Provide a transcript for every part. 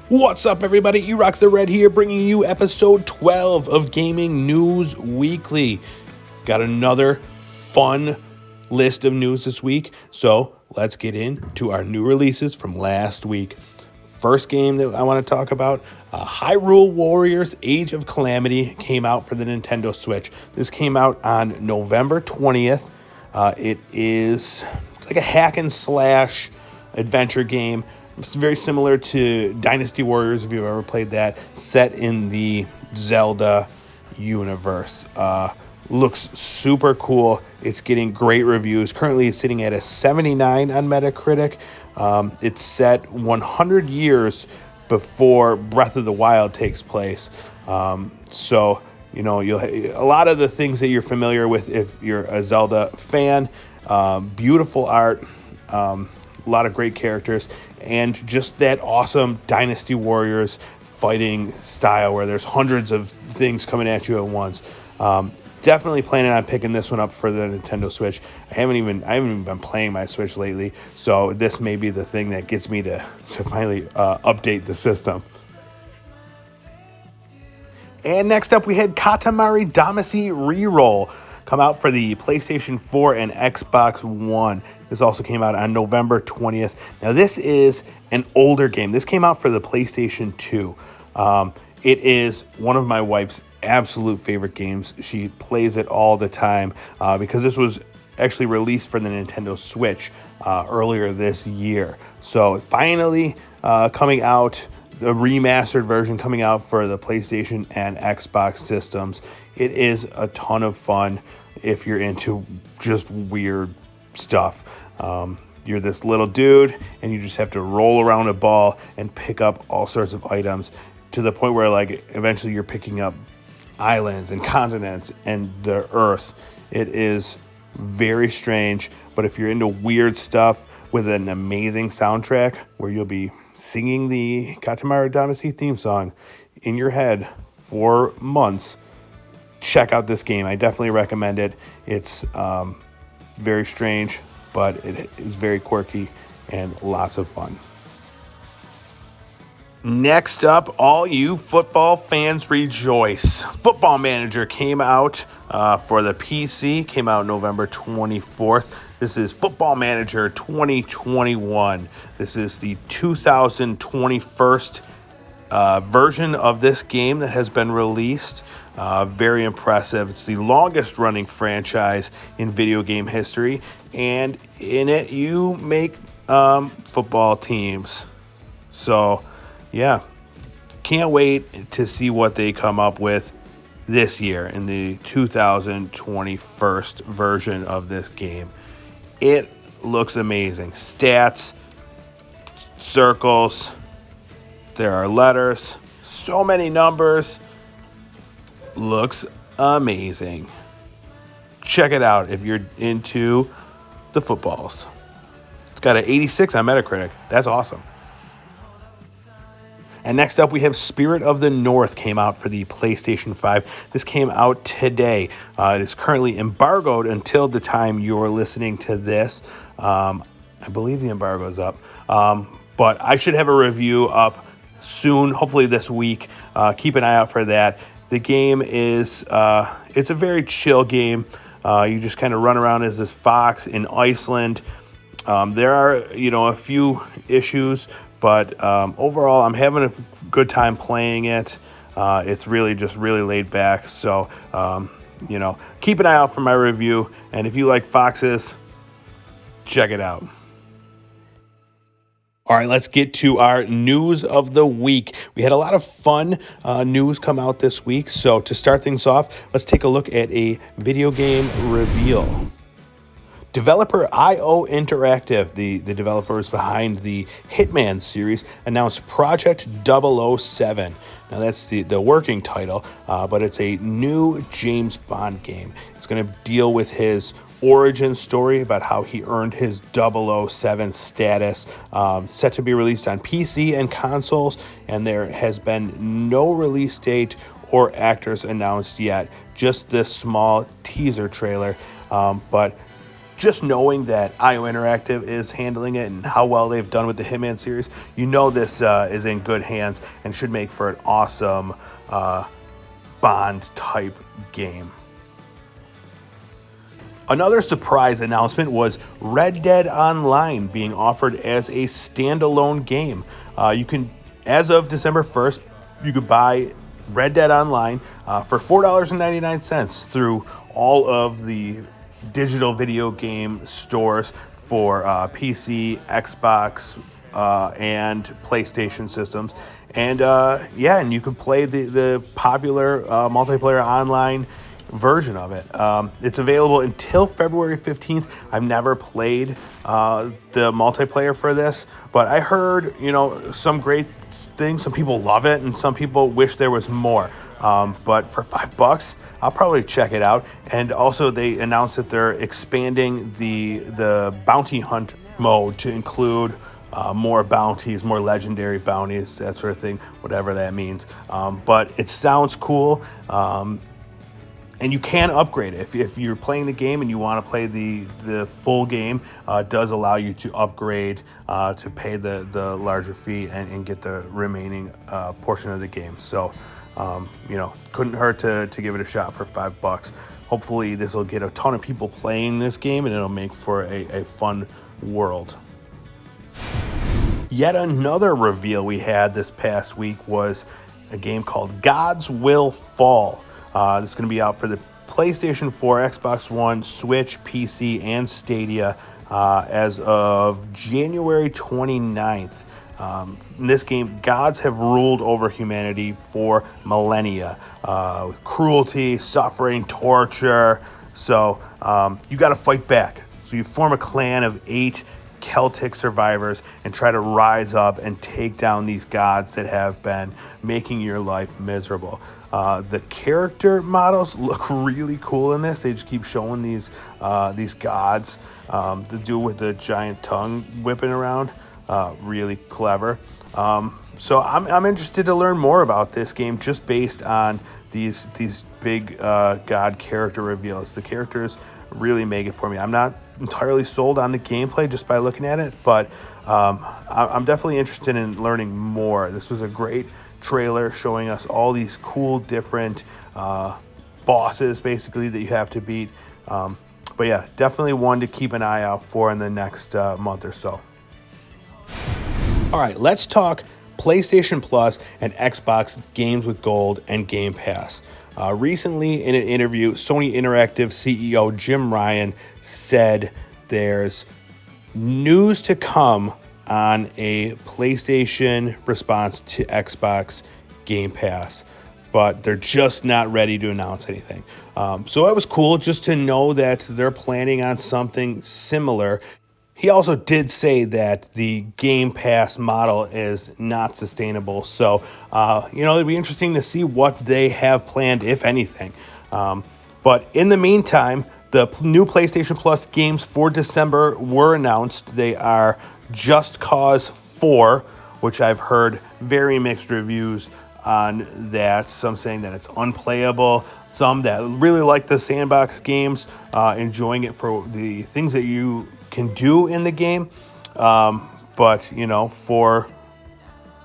What's up, everybody? E-Rock the Red here, bringing you episode 12 of Gaming News Weekly. Got another fun list of news this week, so let's get into our new releases from last week. First game that I want to talk about, Hyrule Warriors Age of Calamity came out for the Nintendo Switch. This came out on November 20th. It's like a hack and slash adventure game. It's very similar to Dynasty Warriors, if you've ever played that, set in the Zelda universe. Looks super cool. It's getting great reviews. Currently, it's sitting at a 79 on Metacritic. It's set 100 years before Breath of the Wild takes place. So, you'll a lot of the things that you're familiar with if you're a Zelda fan. Beautiful art. A lot of great characters, and just that awesome Dynasty Warriors fighting style where there's hundreds of things coming at you at once. Definitely planning on picking this one up for the Nintendo Switch. I haven't even been playing my Switch lately, so this may be the thing that gets me to finally update the system. And next up, we had Katamari Damacy Reroll come out for the PlayStation 4 and Xbox One. This also came out on November 20th. Now, this is an older game. This came out for the PlayStation 2. It is one of my wife's absolute favorite games. She plays it all the time because this was actually released for the Nintendo Switch earlier this year. So finally coming out, the remastered version coming out for the PlayStation and Xbox systems. It is a ton of fun if you're into just weird stuff. You're this little dude and you just have to roll around a ball and pick up all sorts of items to the point where eventually you're picking up islands and continents and the earth. It is very strange, but if you're into weird stuff with an amazing soundtrack where you'll be singing the Katamari Damacy theme song in your head for months, check out this game. I definitely recommend it. It's very strange, but it is very quirky and lots of fun. Next up, all you football fans rejoice. Football Manager came out for the PC, came out November 24th. This is Football Manager 2021. This is the 2021st version of this game that has been released. Very impressive. It's the longest running franchise in video game history, and in it you make football teams. So yeah, can't wait to see what they come up with this year in the 2021 version of this game. It looks amazing. Stats, circles, there are letters, so many numbers. Looks amazing. Check it out if you're into the footballs. It's got an 86 on Metacritic. That's awesome. And next up, we have Spirit of the North came out for the PlayStation 5. This came out today. It is currently embargoed until the time you're listening to this. I believe the embargo is up. But I should have a review up soon, hopefully this week. Keep an eye out for that. The game is, it's a very chill game. You just kind of run around as this fox in Iceland. There are, a few issues, but overall, I'm having a good time playing it. It's really just really laid back. So, keep an eye out for my review. And if you like foxes, check it out. All right, let's get to our news of the week. We had a lot of fun news come out this week. So to start things off, let's take a look at a video game reveal. Developer IO Interactive, the developers behind the Hitman series, announced Project 007. Now, that's the working title, but it's a new James Bond game. It's going to deal with his origin story about how he earned his 007 status, set to be released on PC and consoles, and there has been no release date or actors announced yet, just this small teaser trailer, but just knowing that IO Interactive is handling it and how well they've done with the Hitman series, you know this is in good hands and should make for an awesome Bond-type game. Another surprise announcement was Red Dead Online being offered as a standalone game. You can, as of December 1st, you could buy Red Dead Online for $4.99 through all of the digital video game stores for PC, Xbox, and PlayStation systems. And and you can play the popular multiplayer online version of it. It's available until February 15th. I've never played the multiplayer for this, but I heard, some great things. Some people love it and some people wish there was more. But for $5, I'll probably check it out. And also they announced that they're expanding the bounty hunt mode to include more bounties, more legendary bounties, that sort of thing, whatever that means. But it sounds cool. And you can upgrade it. If you're playing the game and you want to play the full game, it does allow you to upgrade to pay the larger fee and get the remaining portion of the game. So, couldn't hurt to give it a shot for $5. Hopefully this will get a ton of people playing this game and it'll make for a fun world. Yet another reveal we had this past week was a game called Gods Will Fall. This is going to be out for the PlayStation 4, Xbox One, Switch, PC, and Stadia as of January 29th. In this game, gods have ruled over humanity for millennia, with cruelty, suffering, torture. So you got to fight back. So you form a clan of 8 Celtic survivors and try to rise up and take down these gods that have been making your life miserable. The character models look really cool in this. They just keep showing these gods. The dude with the giant tongue whipping around, really clever. So I'm interested to learn more about this game just based on these big god character reveals. The characters really make it for me. I'm not entirely sold on the gameplay just by looking at it, but I'm definitely interested in learning more. This was a great trailer showing us all these cool different bosses basically that you have to beat. But yeah, definitely one to keep an eye out for in the next month or so. All right, let's talk PlayStation Plus and Xbox Games with Gold and Game Pass. Recently in an interview, Sony Interactive CEO Jim Ryan said there's news to come on a PlayStation response to Xbox Game Pass, but they're just not ready to announce anything. So it was cool just to know that they're planning on something similar. He also did say that the Game Pass model is not sustainable. So, it'd be interesting to see what they have planned, if anything. But in the meantime, the new PlayStation Plus games for December were announced. They are Just Cause 4, which I've heard very mixed reviews on that. Some saying that it's unplayable. Some that really like the sandbox games, enjoying it for the things that you can do in the game. But,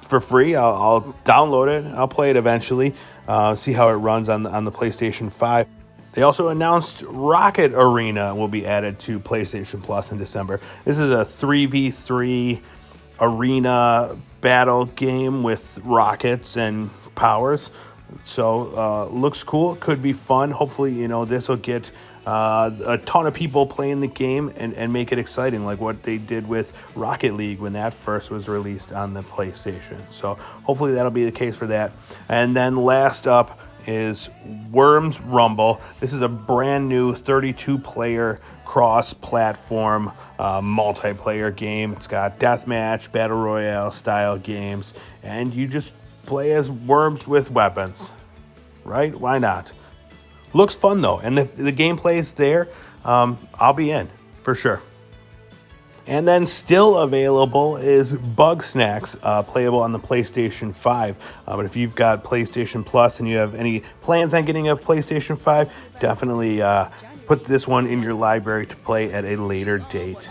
for free, I'll download it. I'll play it eventually, see how it runs on the PlayStation 5. They also announced Rocket Arena will be added to PlayStation Plus in December. This is a 3v3 arena battle game with rockets and powers. So looks cool. Could be fun. Hopefully, this will get a ton of people playing the game and make it exciting, like what they did with Rocket League when that first was released on the PlayStation. So hopefully that'll be the case for that. And then last up is Worms Rumble. This is a brand new 32-player cross-platform multiplayer game. It's got deathmatch, battle royale style games, and you just play as worms with weapons, right? Why not? Looks fun though, and the gameplay is there. I'll be in for sure. And then still available is Bug Snacks, playable on the PlayStation 5. But if you've got PlayStation Plus and you have any plans on getting a PlayStation 5, definitely put this one in your library to play at a later date.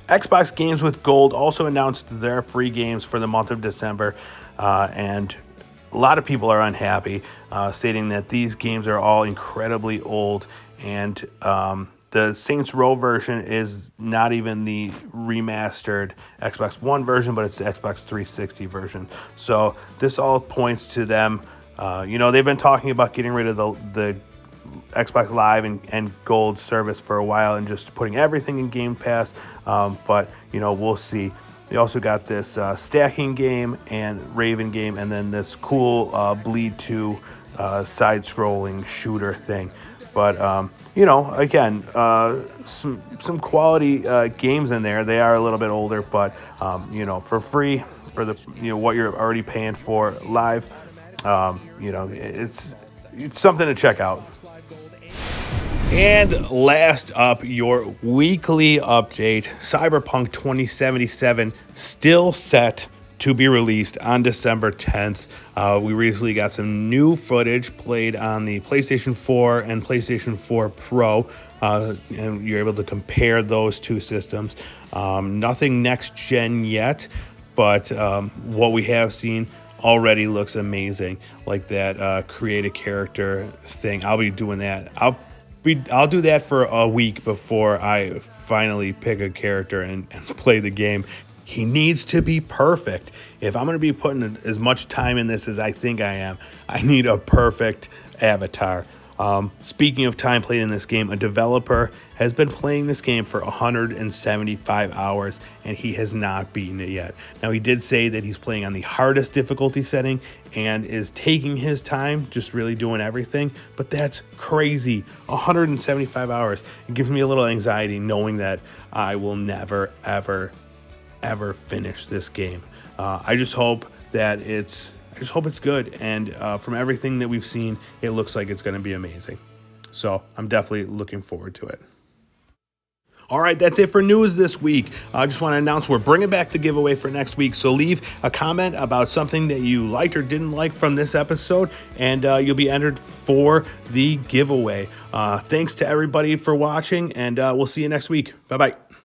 Xbox Games with Gold also announced their free games for the month of December, and a lot of people are unhappy, stating that these games are all incredibly old, and the Saints Row version is not even the remastered Xbox One version, but it's the Xbox 360 version. So this all points to them. They've been talking about getting rid of the Xbox Live and Gold service for a while and just putting everything in Game Pass. But we'll see. We also got this stacking game and Raven game, and then this cool Bleed 2 side-scrolling shooter thing. But again, some quality games in there. They are a little bit older, but for free for the what you're already paying for live, it's something to check out. And last up, your weekly update: Cyberpunk 2077 still set to be released on December 10th. We recently got some new footage played on the PlayStation 4 and PlayStation 4 Pro, and you're able to compare those two systems. Nothing next gen yet, but what we have seen already looks amazing. Like that create a character thing. I'll be doing that. I'll do that for a week before I finally pick a character and play the game. He needs to be perfect. If I'm going to be putting as much time in this as I think I am, I need a perfect avatar. Speaking of time played in this game, a developer has been playing this game for 175 hours, and he has not beaten it yet. Now, he did say that he's playing on the hardest difficulty setting and is taking his time, just really doing everything, but that's crazy. 175 hours. It gives me a little anxiety knowing that I will never, ever finish this game. I just hope it's good, and from everything that we've seen, it looks like it's going to be amazing. So I'm definitely looking forward to it. All right, that's it for news this week. I just want to announce we're bringing back the giveaway for next week. So leave a comment about something that you liked or didn't like from this episode, and you'll be entered for the giveaway. Thanks to everybody for watching, and we'll see you next week. Bye-bye.